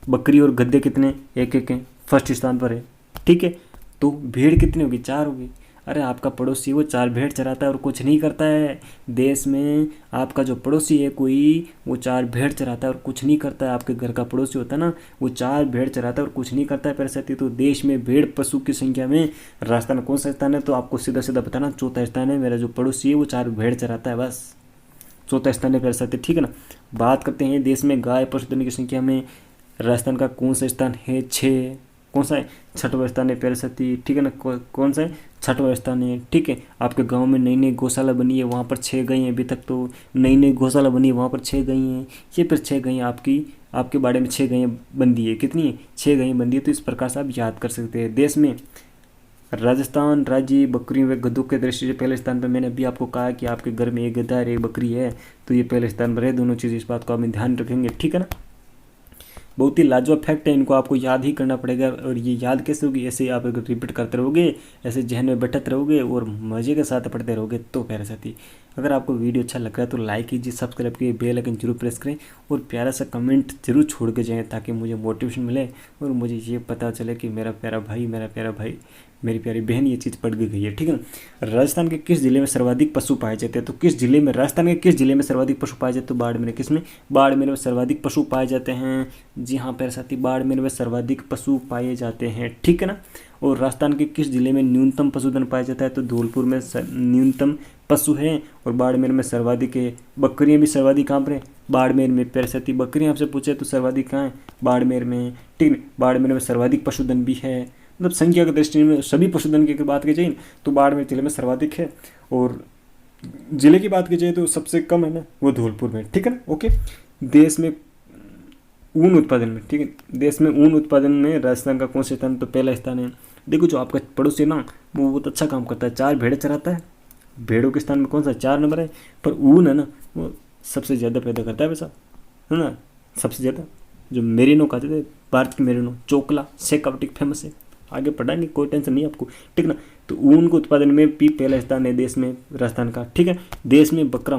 बकरी और गद्दे कितने? एक एक हैं, फर्स्ट स्थान पर है, ठीक है। तो भेड़ कितनी होगी? 4 होगी। अरे आपका पड़ोसी वो 4 भेड़ चराता है और कुछ नहीं करता है। देश में आपका जो पड़ोसी है कोई, वो 4 भेड़ चराता है और कुछ नहीं करता है। आपके घर का पड़ोसी होता है ना, वो 4 भेड़ चराता है और कुछ नहीं करता है। पैरसाती, तो देश में भेड़ पशु की संख्या में राजस्थान कौन सा स्थान है? तो आपको सीधा सीधा बताना, चौथा स्थान है। मेरा जो पड़ोसी है वो 4 भेड़ चराता है, बस चौथा स्थान है पैरसाती, ठीक है ना। बात करते हैं देश में गाय पशुधन की संख्या में राजस्थान का कौन सा स्थान है? 6। कौन सा है? 6वां स्थान है पैरसाती, ठीक है ना। कौन सा है? 6वां स्थान है, ठीक है। आपके गांव में नई नई गौशाला बनी है, वहाँ पर 6 गई हैं। अभी तक तो नई नई गौशाला बनी है, वहाँ पर 6 गई हैं। ये फिर 6 गई आपके बाड़े में 6 गई बंदी है। कितनी है? 6 गई बंदी है। तो इस प्रकार से आप याद कर सकते हैं। देश में राजस्थान राज्य बकरियों व गधों के दृष्टि से पहले स्थान पर। मैंने अभी आपको कहा कि आपके घर में एक गधा और एक बकरी है, तो ये पहले स्थान पर है। दोनों चीज़, इस बात को आप ध्यान रखेंगे, ठीक है ना। बहुत ही लाजवाब फैक्ट है, इनको आपको याद ही करना पड़ेगा। और ये याद कैसे होगी? ऐसे आप अगर रिपीट करते रहोगे, ऐसे जहन में बैठते रहोगे और मज़े के साथ पढ़ते रहोगे तो प्यारे साथी। अगर आपको वीडियो अच्छा लग रहा है तो लाइक कीजिए, सब्सक्राइब कीजिए, बेल आइकन जरूर प्रेस करें और प्यारा सा कमेंट जरूर छोड़ के जाएँ, ताकि मुझे मोटिवेशन मिले और मुझे ये पता चले कि मेरा प्यारा भाई मेरी प्यारी बहन ये चीज़ पढ़ गई है, ठीक है ना। राजस्थान के किस जिले में सर्वाधिक पशु पाए जाते हैं? तो किस जिले में, राजस्थान के किस जिले में सर्वाधिक पशु पाए जाते हैं? तो बाड़मेर। किसमें? बाड़मेर में सर्वाधिक पशु पाए जाते हैं। जी हाँ प्यारे साथी, बाड़मेर में सर्वाधिक पशु पाए जाते हैं, ठीक है ना। और राजस्थान के किस जिले में न्यूनतम पशुधन पाया जाता है? तो धौलपुर में न्यूनतम पशु है और बाड़मेर में सर्वाधिक है। बकरियाँ भी सर्वाधिक कहाँ पर है? बाड़मेर में। प्यारे साथी, बकरियाँ आपसे पूछे तो सर्वाधिक कहाँ है? बाड़मेर में, ठीक है। बाड़मेर में सर्वाधिक पशुधन भी है। मतलब संख्या की दृष्टि में सभी पशुधन की बात की जाए तो बाड़मेर जिले में सर्वाधिक है, और जिले की बात की जाए तो सबसे कम है ना, वो धौलपुर में, ठीक है ना। ओके, देश में ऊन उत्पादन में, ठीक है, देश में ऊन उत्पादन में राजस्थान का कौन सा स्थान? तो पहला स्थान है। देखो जो आपका पड़ोसी है ना, वो बहुत अच्छा काम करता है, 4 भेड़ें चराता है। भेड़ों के स्थान में कौन सा? 4 नंबर है। पर ऊन है ना, वो सबसे ज़्यादा पैदा करता है, वैसा है ना, सबसे ज़्यादा। जो मेरिनो कहते थे, भारत की मेरिनो, चोकला, शेखावटी फेमस है। आगे पढ़ाएंगे, कोई टेंशन नहीं आपको, ठीक ना। तो ऊन के उत्पादन में भी पहला स्थान है देश में राजस्थान का, ठीक है। देश में बकरा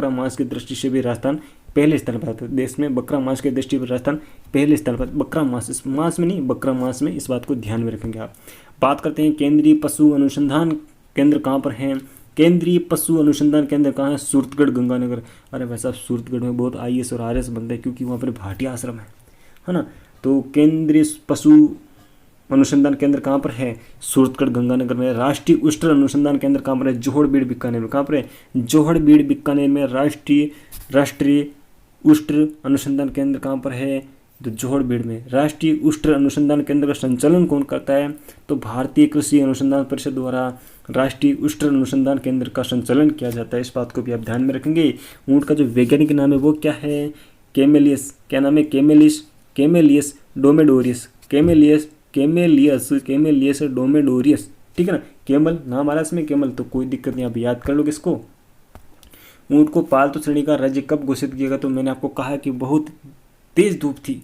मांस की दृष्टि से भी राजस्थान पहले स्थान पर आता है। देश में बकरा मांस की दृष्टि पर राजस्थान पहले स्थान पर, बकरा मांस, इस मांस में नहीं, बकरा मांस में, इस बात को ध्यान में रखेंगे आप। बात करते हैं केंद्रीय पशु अनुसंधान केंद्र कहाँ पर है। केंद्रीय पशु अनुसंधान केंद्र कहाँ है, सूरतगढ़ गंगानगर। अरे भाई साहब, सूरतगढ़ में बहुत IAS और RS बनते हैं क्योंकि वहाँ पर भाटिया आश्रम है ना। तो केंद्रीय पशु अनुसंधान केंद्र कहाँ पर है, सूरतगढ़ गंगानगर में। राष्ट्रीय उष्ण अनुसंधान केंद्र कहाँ पर है, जोहड़बीड़ बीकानेर में। कहाँ पर है, जोहड़बीड़ बीकानेर में राष्ट्रीय उष्ण अनुसंधान केंद्र कहाँ पर है, तो जोहड़बीड़ में। राष्ट्रीय उष्ण अनुसंधान केंद्र का संचालन कौन करता है, तो भारतीय कृषि अनुसंधान परिषद द्वारा राष्ट्रीय उष्ण अनुसंधान केंद्र का संचालन किया जाता है। इस बात को भी आप ध्यान में रखेंगे। ऊँट का जो वैज्ञानिक नाम है वो क्या है, कैमेलियस। क्या नाम है, कैमेलियस डोमेडोरियस, कैमेलियस डोमेडोरियस, ठीक है ना। कैमल नाम आ रहा है इसमें, कैमल, तो कोई दिक्कत नहीं, आप याद कर लोगे इसको। ऊँट को पालतू श्रेणी का राज्य कब घोषित किया गया, तो मैंने आपको कहा कि बहुत तेज धूप थी।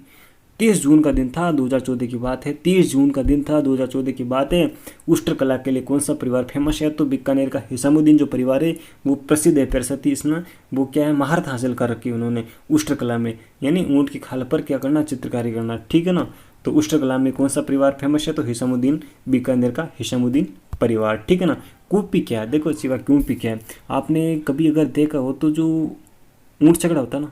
30 जून का दिन था, 2014 की बात है। 30 जून का दिन था, 2014 की बात है। उष्ण कला के लिए कौन सा परिवार फेमस है, तो बीकानेर का हिसामुद्दीन जो परिवार है वो प्रसिद्ध है। पैरसती इसमें वो क्या है, महारत हासिल कर रखी है उन्होंने उष्ण कला में, यानी ऊँट की खाल पर क्या करना, चित्रकारी करना, ठीक है ना। तो उष्ण कला में कौन सा परिवार फेमस है, तो हिसामुद्दीन, बीकानेर का हिसामुद्दीन परिवार, ठीक है ना। कूपी क्या है, देखो सिवा कूपी क्या है, आपने कभी अगर देखा हो तो जो ऊँट छकड़ा होता ना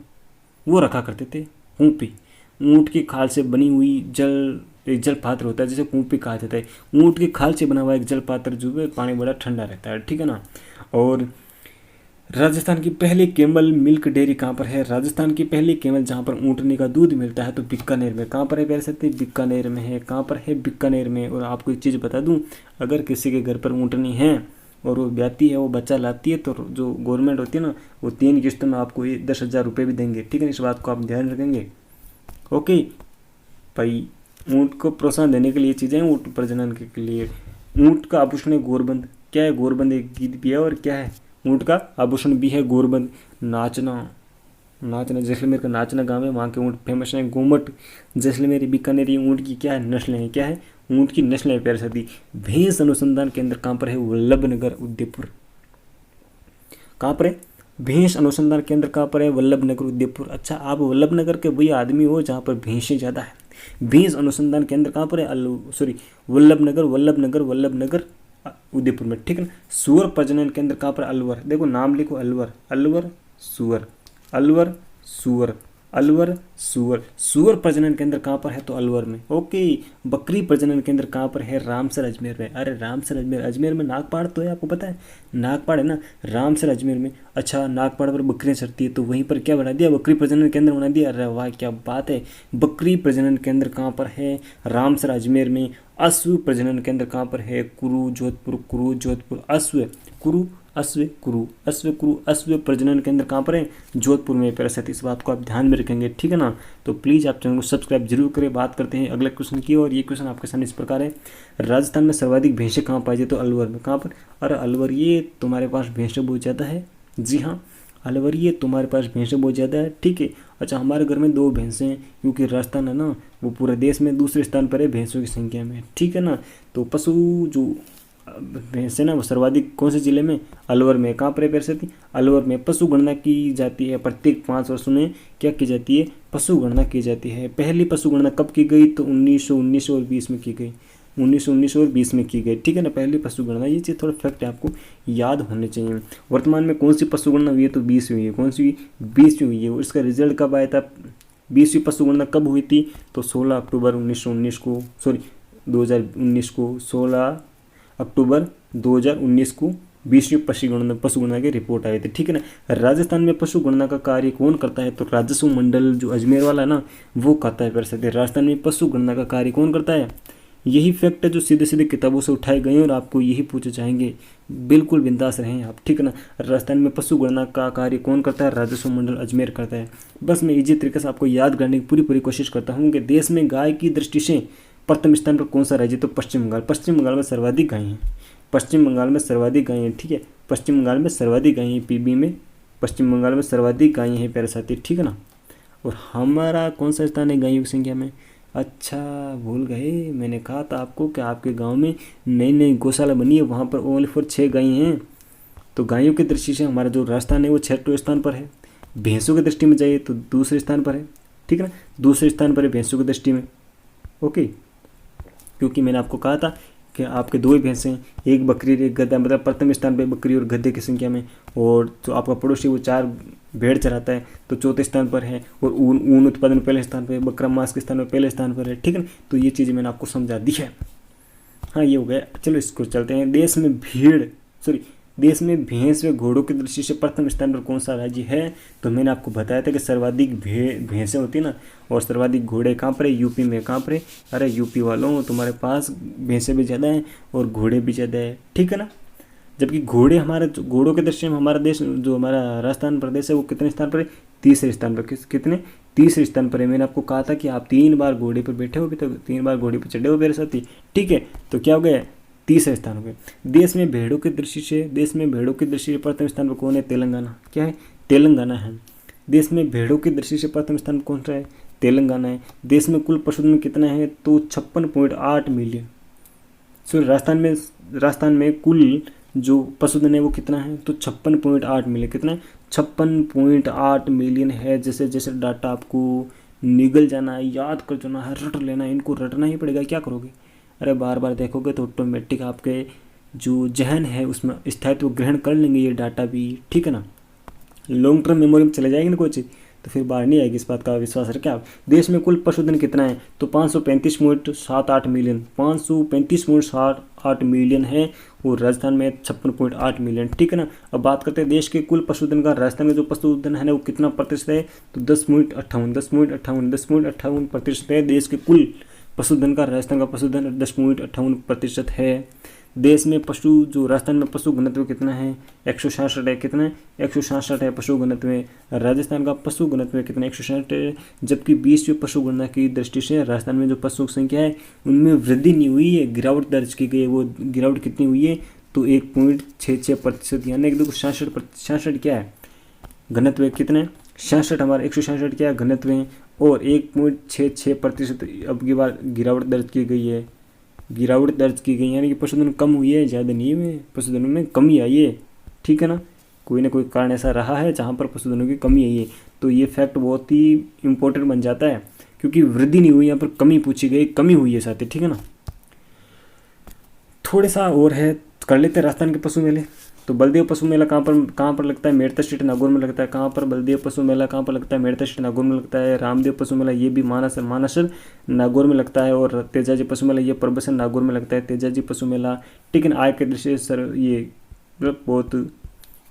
वो रखा करते थे कूपी। ऊँट की खाल से बनी हुई एक जल पात्र होता है जिसे कूपी कहा जाता है। ऊँट की खाल से बना हुआ एक जल पात्र जो है पानी बड़ा ठंडा रहता है, ठीक है ना। और राजस्थान की पहली कैमल मिल्क डेयरी कहाँ पर है, राजस्थान की पहली कैमल जहाँ पर ऊँटनी का दूध मिलता है तो बीकानेर में। कहाँ पर है, पैर सकते, बीकानेर में है। कहाँ पर है, बीकानेर में। और आपको एक चीज़ बता दूँ, अगर किसी के घर पर ऊँटनी है और वो ब्याती है, वो बच्चा लाती है, तो जो गवर्नमेंट होती है ना वो 3 किस्तों में आपको 10,000 रुपये भी देंगे, ठीक है। इस बात को आप ध्यान रखेंगे, ओके भाई। ऊँट को प्रोत्साहन देने के लिए चीज़ें, ऊँट प्रजनन के लिए। ऊँट का आभूषण है गोरबंद। क्या है, गोरबंद एक गीत भी है, और क्या है, ऊँट का आभूषण भी है गोरबंद। नाचना जैसलमेर का नाचना गाँव है, वहाँ के ऊँट फेमस हैं। गोमट, जैसलमेर, बीकानेर, ऊँट की क्या है, नस्लें हैं। क्या है, ऊँट की नस्लें प्यार साथी। भैंस अनुसंधान केंद्र कहाँ पर है, वल्लभनगर, उदयपुर। कहाँ पर है, भैंस अनुसंधान केंद्र कहाँ पर है, वल्लभनगर, उदयपुर। अच्छा, आप वल्लभनगर के वही आदमी हो जहाँ पर भैंसें ज़्यादा है। भैंस अनुसंधान केंद्र कहाँ पर है, वल्लभनगर उदयपुर में, ठीक है ना। सुअर प्रजनन केंद्र कहाँ पर, अलवर। देखो नाम लिखो, अलवर सुअर प्रजनन केंद्र कहाँ पर है, तो अलवर में, ओके। बकरी प्रजनन केंद्र कहाँ पर है, रामसर, अजमेर में। अरे रामसर, अजमेर में नागपाड़ तो है, आपको पता है नागपाड़ है ना, रामसर, अजमेर में। अच्छा, नागपाड़ पर बकरियाँ चरती है तो वहीं पर क्या बना दिया, बकरी प्रजनन केंद्र बना दिया। अरे वाह, क्या बात है। बकरी प्रजनन केंद्र कहाँ पर है, रामसर, अजमेर में। अश्व प्रजनन केंद्र कहाँ पर है, कुरु, जोधपुर। अश्व प्रजनन केंद्र कहाँ पर है, जोधपुर में। पैरासाइट, इस बात को आप ध्यान में रखेंगे, ठीक है ना। तो प्लीज़ आप चैनल को सब्सक्राइब जरूर करें। बात करते हैं अगले क्वेश्चन की, और ये क्वेश्चन आपके सामने इस प्रकार है। राजस्थान में सर्वाधिक भैंसें कहाँ पाई जाती, तो अलवर में। कहाँ पर, अरे अलवर, ये तुम्हारे पास भैंसें बहुत ज़्यादा है। जी हाँ, अलवर, ये तुम्हारे पास भैंसें बहुत ज़्यादा है, ठीक है। अच्छा, हमारे घर में 2 भैंसें हैं, क्योंकि राजस्थान है ना वो पूरे देश में दूसरे स्थान पर है भैंसों की संख्या में, ठीक है ना। तो पशु जो भैंस है ना वो सर्वाधिक कौन से जिले में, अलवर में। कहाँ पर है पैरसाथी, अलवर में। पशु गणना की जाती है, प्रत्येक 5 वर्षों में क्या की जाती है, पशु गणना की जाती है। पहली पशु गणना कब की गई, तो 1919 और 20 में की गई। 1919 और 20 में की गई, ठीक है ना, पहली पशु गणना। ये चीज़ थोड़ा फैक्ट है, आपको याद होने चाहिए। वर्तमान में कौन सी पशु गणना हुई है, तो 20वीं हुई है। कौन सी, 20वीं हुई है। और इसका रिजल्ट कब आया था, 20वीं पशु गणना कब हुई थी, तो 16 अक्टूबर 2019 को, 16 अक्टूबर 2019 को 20वीं पशु गणना की रिपोर्ट आई थी, ठीक है ना। राजस्थान में पशु गणना का कार्य कौन करता है, तो राजस्व मंडल जो अजमेर वाला है ना वो करता है। राजस्थान में पशु गणना का कार्य कौन करता है। यही फैक्ट है जो सीधे सीधे किताबों से उठाए गए हैं और आपको यही पूछे जाएंगे, बिल्कुल बिंदास रहें आप, ठीक है ना। राजस्थान में पशु गणना का कार्य कौन करता है, राजस्व मंडल अजमेर करता है। बस मैं इजी तरीके से आपको याद करने की पूरी कोशिश करता हूँ कि देश में गाय की दृष्टि से प्रथम स्थान पर कौन सा राज्य, तो पश्चिम बंगाल में सर्वाधिक गाय हैं। ठीक है, पश्चिम बंगाल में सर्वाधिक गाय हैं। पीबी में पश्चिम बंगाल में सर्वाधिक गाय हैं प्यारे साथी, ठीक है ना। और हमारा कौन सा स्थान है गायों की संख्या में, अच्छा भूल गए, मैंने कहा था आपको कि आपके गांव में नई नई गौशाला बनी है, वहाँ पर ओनली फॉर 6 गायें हैं। तो गायों की दृष्टि से हमारा जो राजस्थान है वो 6वें स्थान पर है। भैंसों की दृष्टि में जाइए तो दूसरे स्थान पर है, ठीक है ना, दूसरे स्थान पर है भैंसों की दृष्टि में। ओके, क्योंकि मैंने आपको कहा था कि आपके 2 ही भैंसे हैं, एक बकरी और एक गधा, मतलब प्रथम स्थान पर बकरी और गधे की संख्या में। और जो आपका पड़ोसी वो 4 भेड़ चराता है तो चौथे स्थान पर है। और ऊन उत्पादन पहले स्थान पर, बकरा मांस के स्थान पर पहले स्थान पर है, ठीक है ना। तो ये चीज़ मैंने आपको समझा दी है। हाँ ये हो गया, चलो इसको चलते हैं। देश में भैंस व घोड़ों की दृष्टि से प्रथम स्थान पर कौन सा राज्य है? तो मैंने आपको बताया था कि सर्वाधिक भैंसें होती है ना, और सर्वाधिक घोड़े कहाँ पर है? यूपी में। कहाँ पर है? अरे यूपी वालों, तुम्हारे पास भैंसें भी ज़्यादा हैं और घोड़े भी ज़्यादा है, ठीक है ना। जबकि घोड़ों के दृष्टि में हमारा देश, जो हमारा राजस्थान प्रदेश है, वो कितने स्थान पर है? तीसरे स्थान पर। कितने? तीसरे स्थान पर है। मैंने आपको कहा था कि आप 3 बार घोड़े पर बैठे हो, भी तो 3 बार घोड़े पर चढ़े हो मेरे साथी, ठीक है। तो क्या हो गया? तीसरे स्थान हो गए। देश में भेड़ों की दृष्टि से प्रथम स्थान पर कौन है? तेलंगाना। क्या है? तेलंगाना है। देश में भेड़ों की दृष्टि से प्रथम स्थान कौन सा है? तेलंगाना है। देश में कुल पशुधन कितना है? तो 56.8 मिलियन। सॉरी, राजस्थान में कुल जो पशुधन है वो कितना है? तो 56.8 मिलियन। कितना है? 56.8 मिलियन है। जैसे जैसे डाटा आपको निगल जाना है, याद कर जाना है, रट लेना है, इनको रटना ही पड़ेगा। क्या करोगे? अरे बार बार देखोगे तो ऑटोमेटिक आपके जो जहन है उसमें स्थायित्व ग्रहण कर लेंगे ये डाटा भी, ठीक है ना। लॉन्ग टर्म मेमोरी में चले जाएगी ना कोई चीज़, तो फिर बाहर नहीं आएगी। इस बात का विश्वास रखें आप। देश में कुल पशुधन कितना है? तो 535.78 मिलियन। 535.78 मिलियन है। और राजस्थान में 56.8 मिलियन, ठीक है ना। अब बात करते हैं देश के कुल पशुधन का। राजस्थान का जो पशुधन है ना वो कितना प्रतिशत है? तो 10.58% है देश के कुल पशुधन का। राजस्थान का पशुधन 10.58% है। देश में राजस्थान में पशु घनत्व कितना है? 166 है। कितना है? 166 है पशु घनत्व में। राजस्थान का पशु घनत्व कितना? 166 है। जबकि 20वीं पशु गणना की दृष्टि से राजस्थान में जो पशु संख्या है उनमें वृद्धि नहीं हुई है, गिरावट दर्ज की गई है। वो गिरावट कितनी हुई है? तो 1.66%, यानी कि देखो 66 क्या है घनत्व? कितने? 66 हमारा 166 क्या घनत्व है। और 1.66% अब की बार गिरावट दर्ज की गई है। यानी कि पशुधन कम हुई है, ज़्यादा नहीं हुई है, पशुधनों में कमी आई है, ठीक है ना। कोई ना कोई कारण ऐसा रहा है जहाँ पर पशुधनों की कमी आई है। तो ये फैक्ट बहुत ही इंपॉर्टेंट बन जाता है, क्योंकि वृद्धि नहीं हुई, यहाँ पर कमी पूछी गई, कमी हुई है साथी, ठीक है ना। थोड़ा सा और है, कर लेते हैं राजस्थान के पशु मेले। तो बलदेव पशु मेला कहाँ पर लगता है? मेड़ता स्टेट नागौर में लगता है। कहाँ पर? बलदेव पशु मेला कहाँ पर लगता है? मेड़ता स्टेट नागौर में लगता है। रामदेव पशु मेला ये भी मानसर नागौर में लगता है। और तेजाजी पशु मेला ये परबसन नागौर में लगता है। तेजाजी पशु मेला, ठीक है, आय के दृष्टि से सर ये बहुत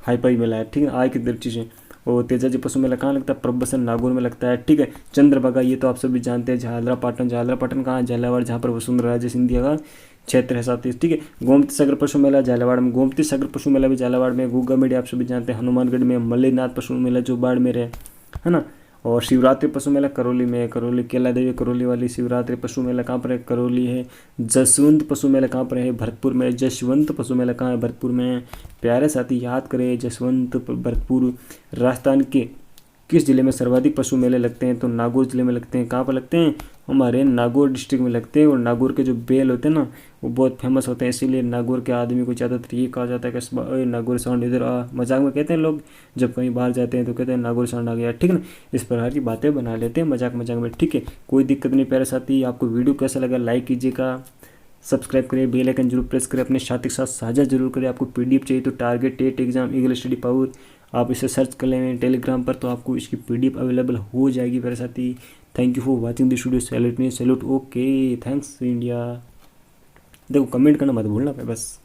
हाईफाई मेला है, ठीक है, आय की दृष्टि से। और तेजाजी पशु मेला कहाँ लगता है? प्रबसन नागौर में लगता है, ठीक है। चंद्रभागा ये तो आप सभी जानते हैं। झालरापाटन कहाँ है? झालावाड़, जहाँ पर वसुंधरा राजे सिंधिया का क्षेत्र है साथी, ठीक है। गोमती सागर पशु मेला झालावाड़ में। गोमती सागर पशु मेला भी झालावाड़ में। गुग्गा मेडी आप सभी जानते हैं हनुमानगढ़ में। मल्लीनाथ पशु मेला जो बाड़मेर है ना। और शिवरात्रि पशु मेला करौली में है। करौली केला देवी करौली वाली शिवरात्रि पशु मेला कहाँ पर है? करौली है। जसवंत पशु मेला कहाँ पर है? भरतपुर में। जसवंत पशु मेला कहाँ है? भरतपुर में। प्यारे साथी याद करें, जसवंत भरतपुर। राजस्थान के किस जिले में सर्वाधिक पशु मेले लगते हैं? तो नागौर जिले में लगते हैं। कहाँ पर लगते हैं? हमारे नागौर डिस्ट्रिक्ट में लगते हैं। और नागौर के जो बैल होते हैं ना वो बहुत फेमस होते हैं, इसीलिए नागौर के आदमी को ज़्यादातर ये कहा जाता है कि नागौर सांड इधर आ। मजाक में कहते हैं लोग, जब कहीं बाहर जाते हैं तो कहते हैं नागौर सांड आ गया, ठीक है ना। इस प्रकार की बातें बना लेते हैं मजाक में, ठीक है, कोई दिक्कत नहीं। प्यारे साथी आपको वीडियो कैसा लगा लाइक कीजिएगा, सब्सक्राइब करिए, बेल आइकन जरूर प्रेस करें, अपने साथी के साथ साझा जरूर करें। आपको पीडीएफ चाहिए तो target TET exam Eagle study power आप इसे सर्च कर लें टेलीग्राम पर, तो आपको इसकी पीडीएफ अवेलेबल हो जाएगी मेरे साथी। Thank you for watching this video. Salute me, salute. Okay, thanks India. देखो कमेंट करना मत भूलना बस।